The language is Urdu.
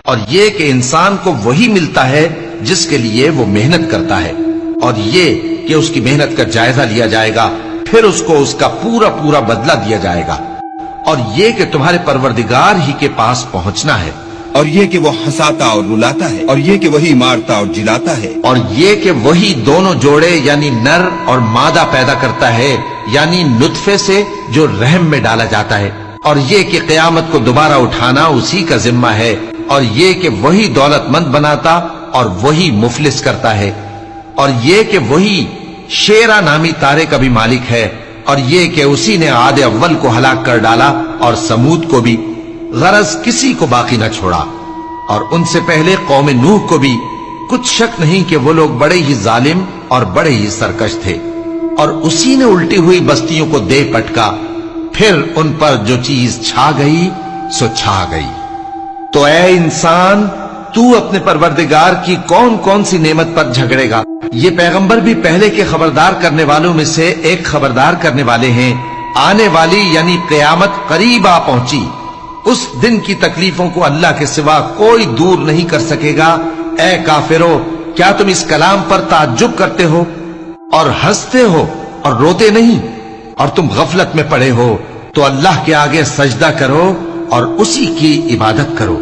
اور یہ کہ انسان کو وہی ملتا ہے جس کے لیے وہ محنت کرتا ہے، اور یہ کہ اس کی محنت کا جائزہ لیا جائے گا، پھر اس کو اس کا پورا پورا بدلہ دیا جائے گا، اور یہ کہ تمہارے پروردگار ہی کے پاس پہنچنا ہے، اور یہ کہ وہ ہنساتا اور رلاتا ہے، اور یہ کہ وہی مارتا اور جلاتا ہے، اور یہ کہ وہی دونوں جوڑے یعنی نر اور مادہ پیدا کرتا ہے، یعنی نطفے سے جو رحم میں ڈالا جاتا ہے، اور یہ کہ قیامت کو دوبارہ اٹھانا اسی کا ذمہ ہے، اور یہ کہ وہی دولت مند بناتا اور وہی مفلس کرتا ہے، اور یہ کہ وہی شیرا نامی تارے کا بھی مالک ہے، اور یہ کہ اسی نے عاد اول کو ہلاک کر ڈالا اور سمود کو بھی، غرض کسی کو باقی نہ چھوڑا، اور ان سے پہلے قوم نوح کو بھی۔ کچھ شک نہیں کہ وہ لوگ بڑے ہی ظالم اور بڑے ہی سرکش تھے، اور اسی نے الٹی ہوئی بستیوں کو دے پٹکا، پھر ان پر جو چیز چھا گئی سو چھا گئی۔ تو اے انسان، تو اپنے پروردگار کی کون کون سی نعمت پر جھگڑے گا؟ یہ پیغمبر بھی پہلے کے خبردار کرنے والوں میں سے ایک خبردار کرنے والے ہیں، آنے والی یعنی قیامت قریب آ پہنچی، اس دن کی تکلیفوں کو اللہ کے سوا کوئی دور نہیں کر سکے گا۔ اے کافرو، کیا تم اس کلام پر تعجب کرتے ہو اور ہنستے ہو اور روتے نہیں؟ اور تم غفلت میں پڑے ہو تو اللہ کے آگے سجدہ کرو اور اسی کی عبادت کرو۔